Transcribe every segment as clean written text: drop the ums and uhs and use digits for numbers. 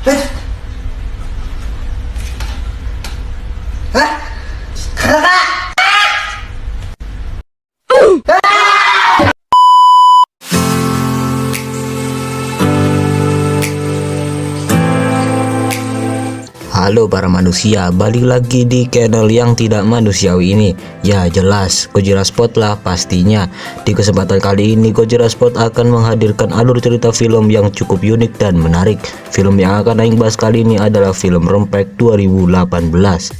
Hah? Hah? Kakak! Halo para manusia, balik lagi di channel yang tidak manusiawi ini. Ya jelas, Gojira Spot lah pastinya. Di kesempatan kali ini Gojira Spot akan menghadirkan alur cerita film yang cukup unik dan menarik. Film yang akan Aing bahas kali ini adalah film Rempek 2018.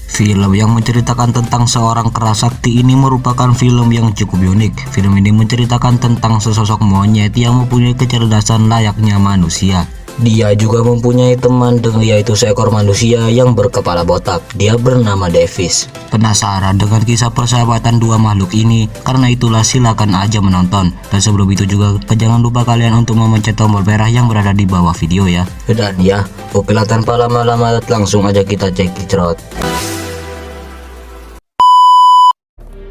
Film yang menceritakan tentang seorang kerasakti ini merupakan film yang cukup unik. Film ini menceritakan tentang sesosok monyet yang mempunyai kecerdasan layaknya manusia. Dia juga mempunyai teman, yaitu seekor manusia yang berkepala botak. Dia bernama Davis. Penasaran dengan kisah persahabatan dua makhluk ini? Karena itulah silakan aja menonton. Dan sebelum itu juga jangan lupa kalian untuk memencet tombol merah yang berada di bawah video ya. Dan ya, oke lah tanpa lama-lama langsung aja kita cek kicrot.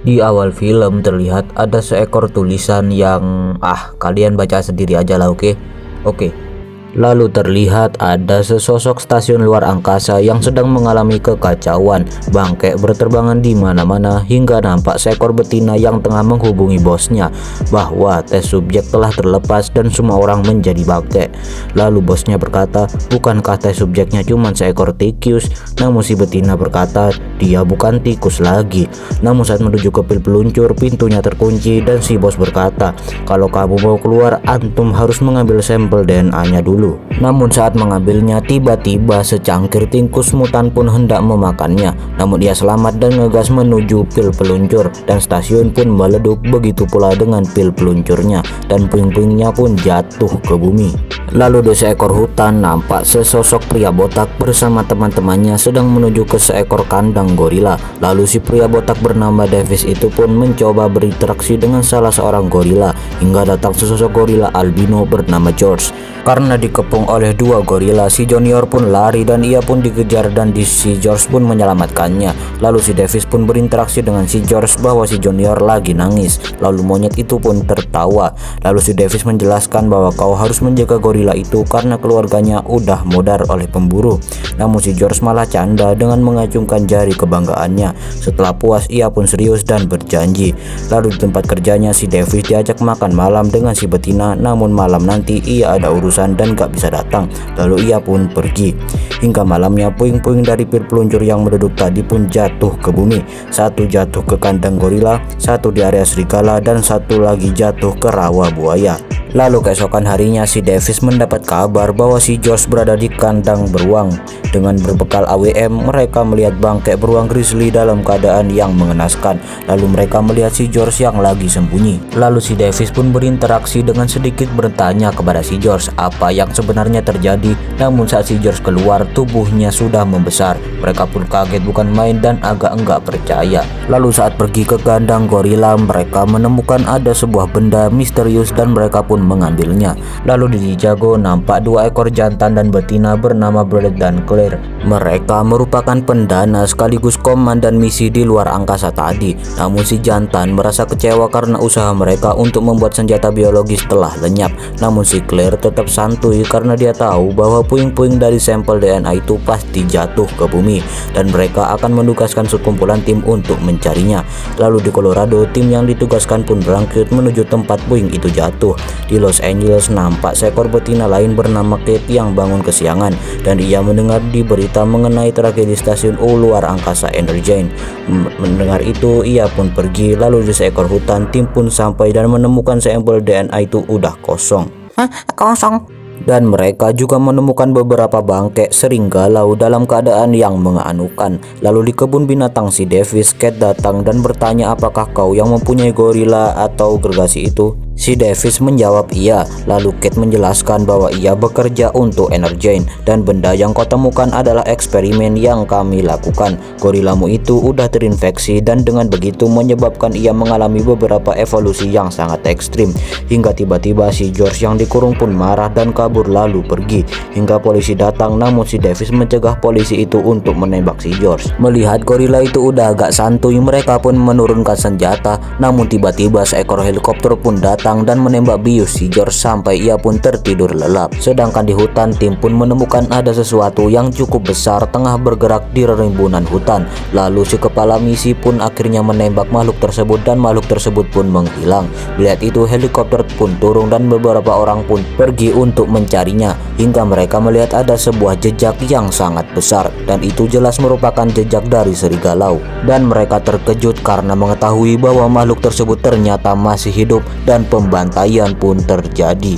Di awal film terlihat ada seekor tulisan yang kalian baca sendiri aja lah, oke? Lalu terlihat ada sesosok stasiun luar angkasa yang sedang mengalami kekacauan. Bangke berterbangan di mana-mana hingga nampak seekor betina yang tengah menghubungi bosnya bahwa tes subjek telah terlepas dan semua orang menjadi bangke. Lalu bosnya berkata, bukankah tes subjeknya cuma seekor tikus? Namun si betina berkata, dia bukan tikus lagi. Namun saat menuju ke pil peluncur, pintunya terkunci dan si bos berkata, kalau kamu mau keluar, antum harus mengambil sampel DNA-nya dulu. Namun saat mengambilnya, tiba-tiba secangkir tikus mutan pun hendak memakannya. Namun ia selamat dan ngegas menuju pil peluncur, dan stasiun pun meleduk, begitu pula dengan pil peluncurnya, dan puing-puingnya pun jatuh ke bumi. Lalu di seekor hutan nampak sesosok pria botak bersama teman-temannya sedang menuju ke seekor kandang gorila. Lalu si pria botak bernama Davis itu pun mencoba berinteraksi dengan salah seorang gorila hingga datang sesosok gorila albino bernama George. Karena dikepung oleh dua gorila, si Junior pun lari dan ia pun dikejar dan si George pun menyelamatkannya. Lalu si Davis pun berinteraksi dengan si George bahwa si Junior lagi nangis. Lalu monyet itu pun tertawa. Lalu si Davis menjelaskan bahwa kau harus menjaga gorila itu karena keluarganya udah modar oleh pemburu. Namun si George malah canda dengan mengacungkan jari kebanggaannya. Setelah puas, ia pun serius dan berjanji. Lalu di tempat kerjanya si Davis diajak makan malam dengan si betina, namun malam nanti ia ada urusan dan gak bisa datang. Lalu ia pun pergi. Hingga malamnya puing-puing dari pil peluncur yang menduduk tadi pun jatuh ke bumi. Satu jatuh ke kandang gorila, satu di area serigala, dan satu lagi jatuh ke rawa buaya. Lalu keesokan harinya si Davis mendapat kabar bahwa si George berada di kandang beruang. Dengan berbekal AWM, mereka melihat bangkai beruang grizzly dalam keadaan yang mengenaskan. Lalu mereka melihat si George yang lagi sembunyi. Lalu si Davis pun berinteraksi dengan sedikit bertanya kepada si George apa yang sebenarnya terjadi. Namun saat si George keluar, tubuhnya sudah membesar. Mereka pun kaget bukan main dan agak enggak percaya. Lalu saat pergi ke kandang gorila, mereka menemukan ada sebuah benda misterius dan mereka pun mengambilnya. Lalu di Jago nampak dua ekor jantan dan betina bernama Brad dan Claire. Mereka merupakan pendana sekaligus komandan misi di luar angkasa tadi. Namun si jantan merasa kecewa karena usaha mereka untuk membuat senjata biologis telah lenyap. Namun si Claire tetap santuy karena dia tahu bahwa puing-puing dari sampel DNA itu pasti jatuh ke bumi dan mereka akan menugaskan sekumpulan tim untuk mencarinya. Lalu di Colorado, tim yang ditugaskan pun berangkat menuju tempat puing itu jatuh. Di Los Angeles nampak seekor betina lain bernama Kate yang bangun kesiangan dan ia mendengar di berita mengenai tragedi stasiun luar angkasa Energyne. Mendengar itu ia pun pergi. Lalu di seekor hutan, tim pun sampai dan menemukan sampel DNA itu udah kosong. Kosong. Dan mereka juga menemukan beberapa bangkai serigala dalam keadaan yang menganukan. Lalu di kebun binatang si Davis, Kate datang dan bertanya apakah kau yang mempunyai gorila atau gergasi itu. Si Davis menjawab iya. Lalu Kate menjelaskan bahwa ia bekerja untuk Energyne dan benda yang kau temukan adalah eksperimen yang kami lakukan. Gorilamu itu udah terinfeksi dan dengan begitu menyebabkan ia mengalami beberapa evolusi yang sangat ekstrim. Hingga tiba-tiba si George yang dikurung pun marah dan kabur lalu pergi. Hingga polisi datang, namun si Davis mencegah polisi itu untuk menembak si George. Melihat gorila itu udah agak santuy, mereka pun menurunkan senjata. Namun tiba-tiba seekor helikopter pun datang datang dan menembak bius si George sampai ia pun tertidur lelap. Sedangkan di hutan, tim pun menemukan ada sesuatu yang cukup besar tengah bergerak di rimbunan hutan. Lalu si kepala misi pun akhirnya menembak makhluk tersebut dan makhluk tersebut pun menghilang. Melihat itu helikopter pun turun dan beberapa orang pun pergi untuk mencarinya hingga mereka melihat ada sebuah jejak yang sangat besar dan itu jelas merupakan jejak dari serigalau. Dan mereka terkejut karena mengetahui bahwa makhluk tersebut ternyata masih hidup dan pembantaian pun terjadi.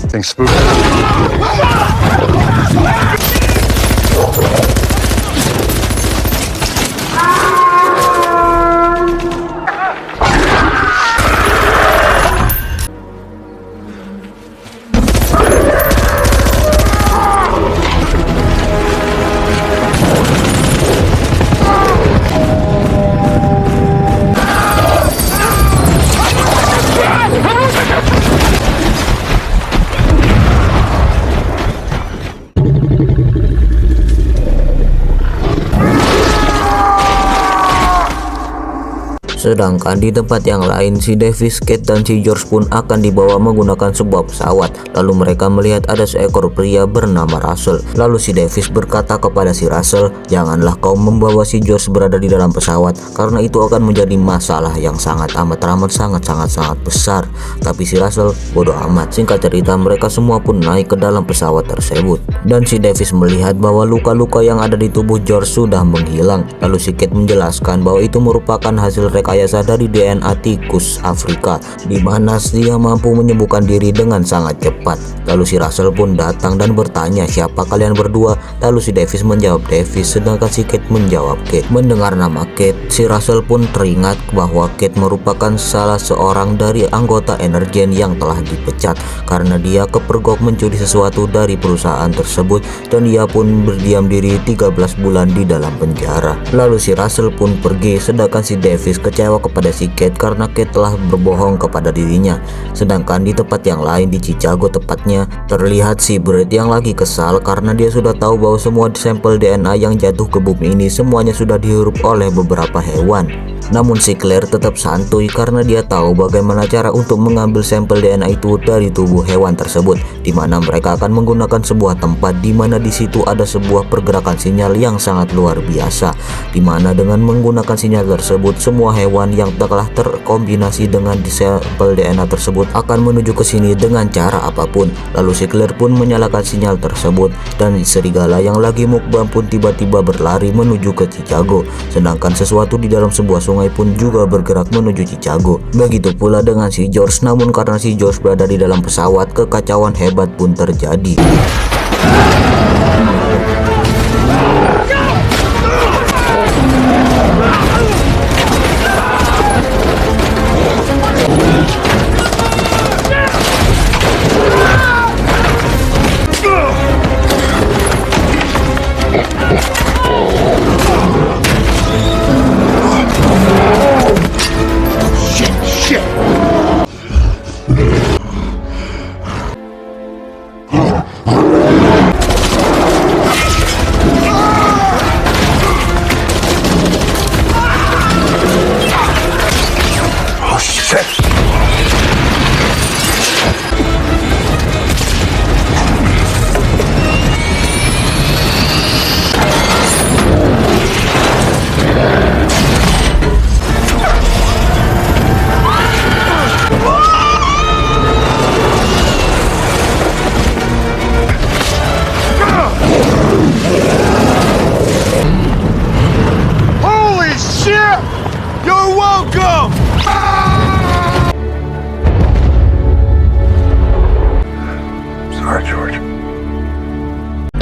Sedangkan di tempat yang lain, si Davis, Kate, dan si George pun akan dibawa menggunakan sebuah pesawat. Lalu mereka melihat ada seekor pria bernama Russell. Lalu si Davis berkata kepada si Russell, "Janganlah kau membawa si George berada di dalam pesawat, karena itu akan menjadi masalah yang sangat sangat besar." Tapi si Russell bodoh amat. Singkat cerita, mereka semua pun naik ke dalam pesawat tersebut. Dan si Davis melihat bahwa luka-luka yang ada di tubuh George sudah menghilang. Lalu si Kate menjelaskan bahwa itu merupakan hasil rekayasa dari DNA tikus Afrika, di mana dia mampu menyembuhkan diri dengan sangat cepat. Lalu si Russell pun datang dan bertanya, "Siapa kalian berdua?" Lalu si Davis menjawab Davis, sedangkan si Kate menjawab Kate. Mendengar nama Kate, si Russell pun teringat bahwa Kate merupakan salah seorang dari anggota Energen yang telah dipecat karena dia kepergok mencuri sesuatu dari perusahaan tersebut dan ia pun berdiam diri 13 bulan di dalam penjara. Lalu si Russell pun pergi, sedangkan si Davis kecewa kepada si Kate karena Kate telah berbohong kepada dirinya. Sedangkan di tempat yang lain, di Chicago tepatnya, terlihat si Brett yang lagi kesal karena dia sudah tahu bahwa semua sampel DNA yang jatuh ke bumi ini semuanya sudah dihirup oleh beberapa hewan. Namun si Claire tetap santuy karena dia tahu bagaimana cara untuk mengambil sampel DNA itu dari tubuh hewan tersebut, di mana mereka akan menggunakan sebuah tempat di mana di situ ada sebuah pergerakan sinyal yang sangat luar biasa, di mana dengan menggunakan sinyal tersebut semua hewan yang telah terkombinasi dengan sampel DNA tersebut akan menuju ke sini dengan cara apapun. Lalu si Claire pun menyalakan sinyal tersebut dan serigala yang lagi mukbang pun tiba-tiba berlari menuju ke Chicago, sedangkan sesuatu di dalam sebuah sungai pun juga bergerak menuju Chicago. Begitu pula dengan si George, namun karena si George berada di dalam pesawat, kekacauan hebat pun terjadi.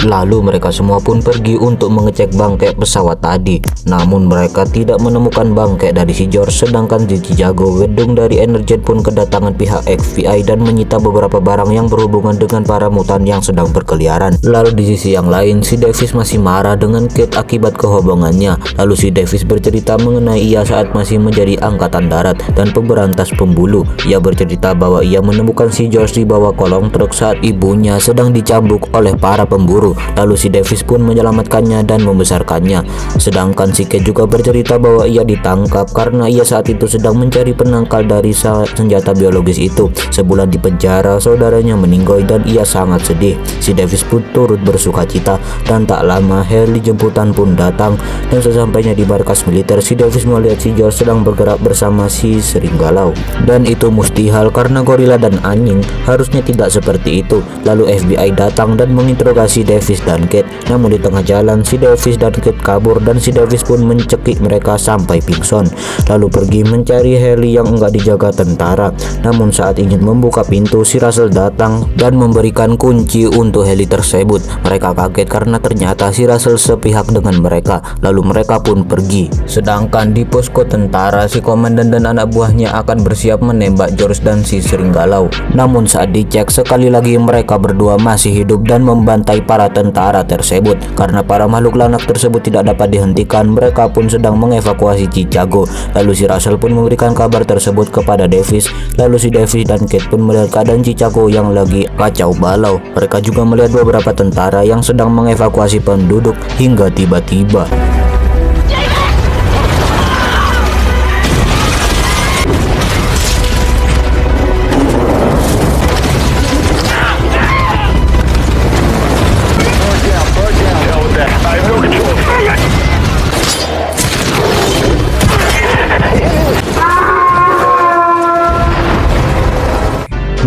Lalu mereka semua pun pergi untuk mengecek bangkai pesawat tadi. Namun mereka tidak menemukan bangkai dari si George. Sedangkan di Chicago, gedung dari Energen pun kedatangan pihak FBI dan menyita beberapa barang yang berhubungan dengan para mutan yang sedang berkeliaran. Lalu di sisi yang lain, si Davis masih marah dengan Kate akibat kehubungannya. Lalu si Davis bercerita mengenai ia saat masih menjadi angkatan darat dan pemberantas pembulu. Ia bercerita bahwa ia menemukan si George di bawah kolong truk saat ibunya sedang dicambuk oleh para pemburu. itu. Lalu si Davis pun menyelamatkannya dan membesarkannya. Sedangkan si Kate juga bercerita bahwa ia ditangkap karena ia saat itu sedang mencari penangkal dari senjata biologis itu. Sebulan di penjara, saudaranya meninggal dan ia sangat sedih. Si Davis pun turut bersuka cita dan tak lama heli jemputan pun datang, dan sesampainya di markas militer, si Davis melihat si George sedang bergerak bersama si Serigala. Dan itu mustahil karena gorila dan anjing harusnya tidak seperti itu. Lalu FBI datang dan menginterogasi Davis dan Kate. Namun di tengah jalan si Davis dan Kate kabur dan si Davis pun mencekik mereka sampai pingsan. Lalu pergi mencari heli yang enggak dijaga tentara. Namun saat ingin membuka pintu, si Russell datang dan memberikan kunci untuk heli tersebut. Mereka kaget karena ternyata si Russell sepihak dengan mereka. Lalu mereka pun pergi. Sedangkan di posko tentara, si komandan dan anak buahnya akan bersiap menembak George dan si Serigala. Namun saat dicek, sekali lagi mereka berdua masih hidup dan membantai para tentara tersebut. Karena para makhluk lanak tersebut tidak dapat dihentikan, mereka pun sedang mengevakuasi Chicago. Lalu si Russell pun memberikan kabar tersebut kepada Davis. Lalu si Davis dan Kate pun melihat keadaan Chicago yang lagi kacau balau. Mereka juga melihat beberapa tentara yang sedang mengevakuasi penduduk hingga tiba-tiba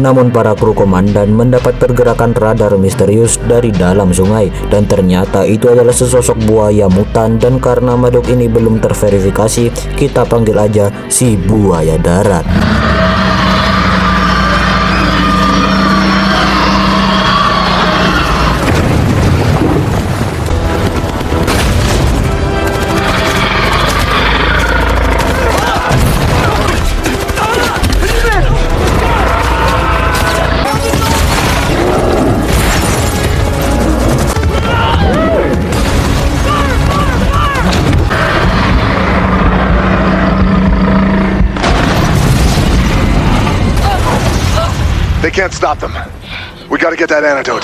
namun para kru komandan mendapat pergerakan radar misterius dari dalam sungai, dan ternyata itu adalah sesosok buaya mutan. Dan karena makhluk ini belum terverifikasi, kita panggil aja si buaya darat. They can't stop them. We gotta get that antidote.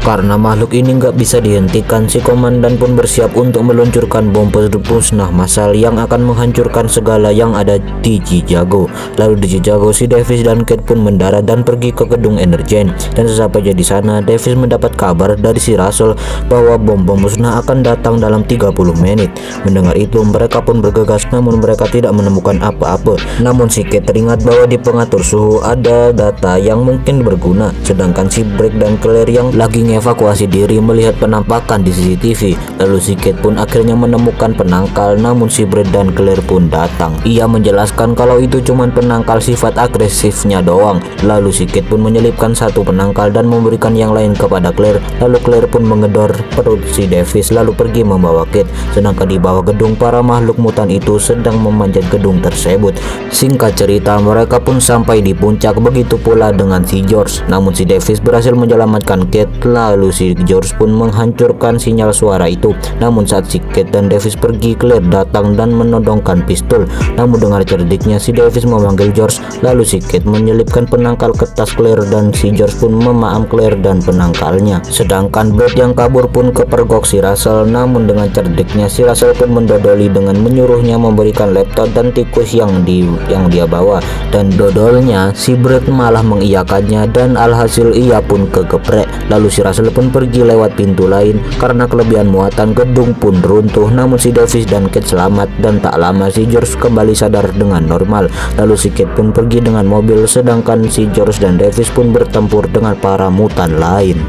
Karena makhluk ini nggak bisa dihentikan, si komandan pun bersiap untuk meluncurkan bom musnah massal yang akan menghancurkan segala yang ada di Chicago. Lalu di Chicago, si Davis dan Kate pun mendarat dan pergi ke gedung Energen. Dan sesampainya di sana, Davis mendapat kabar dari si Russell bahwa bom musnah akan datang dalam 30 menit. Mendengar itu, mereka pun bergegas, namun mereka tidak menemukan apa-apa. Namun si Kate teringat bahwa di pengatur suhu ada data yang mungkin berguna. Sedangkan si Brett dan Claire yang lagi evakuasi diri melihat penampakan di CCTV. Lalu si Kate pun akhirnya menemukan penangkal, namun si Brett dan Claire pun datang. Ia menjelaskan kalau itu cuma penangkal sifat agresifnya doang. Lalu si Kate pun menyelipkan satu penangkal dan memberikan yang lain kepada Claire. Lalu Claire pun mengedor perut si Davis lalu pergi membawa Kate. Sedangkan di bawah gedung, para makhluk mutan itu sedang memanjat gedung tersebut. Singkat cerita, mereka pun sampai di puncak, begitu pula dengan si George. Namun si Davis berhasil menyelamatkan Kate. Lalu si George pun menghancurkan sinyal suara itu. Namun saat si Kate dan Davis pergi, Claire datang dan menodongkan pistol. Namun dengan cerdiknya, si Davis memanggil George. Lalu si Kate menyelipkan penangkal ke tas Claire dan si George pun memaam Claire dan penangkalnya. Sedangkan Brett yang kabur pun kepergok si Russell. Namun dengan cerdiknya, si Russell pun mendodoli dengan menyuruhnya memberikan laptop dan tikus yang dia bawa. Dan dodolnya, si Brett malah mengiyakannya dan alhasil ia pun kegeprek. Lalu si Russell pun pergi lewat pintu lain. Karena kelebihan muatan, gedung pun runtuh. Namun si Davis dan Kate selamat, dan tak lama si George kembali sadar dengan normal. Lalu si Kate pun pergi dengan mobil, sedangkan si George dan Davis pun bertempur dengan para mutan lain.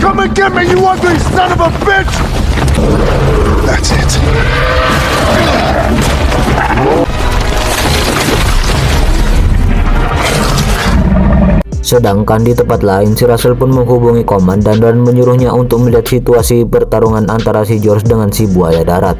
Come and get me, you ugly son of a bitch! That's it. Sedangkan di tempat lain, si Russell pun menghubungi komandan dan menyuruhnya untuk melihat situasi pertarungan antara si George dengan si buaya darat.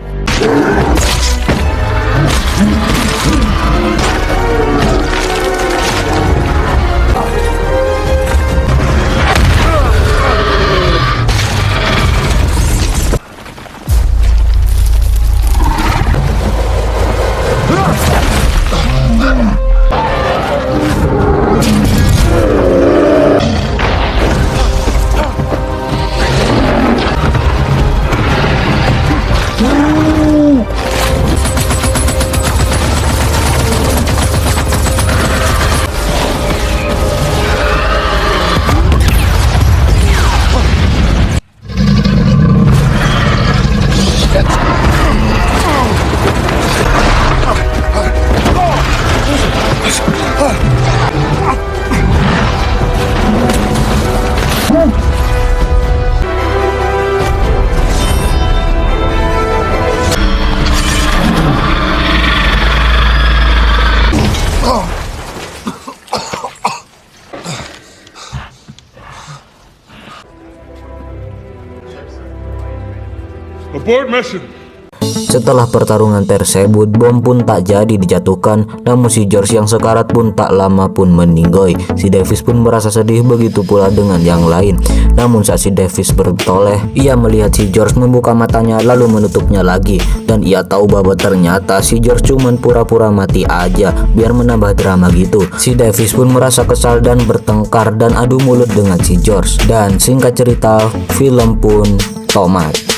Abort mission. Setelah pertarungan tersebut, bom pun tak jadi dijatuhkan, namun si George yang sekarat pun tak lama pun meninggoy. Si Davis pun merasa sedih, begitu pula dengan yang lain. Namun saat si Davis bertoleh, ia melihat si George membuka matanya lalu menutupnya lagi, dan ia tahu bahwa ternyata si George cuman pura-pura mati aja biar menambah drama gitu. Si Davis pun merasa kesal dan bertengkar dan adu mulut dengan si George. Dan singkat cerita, film pun tamat.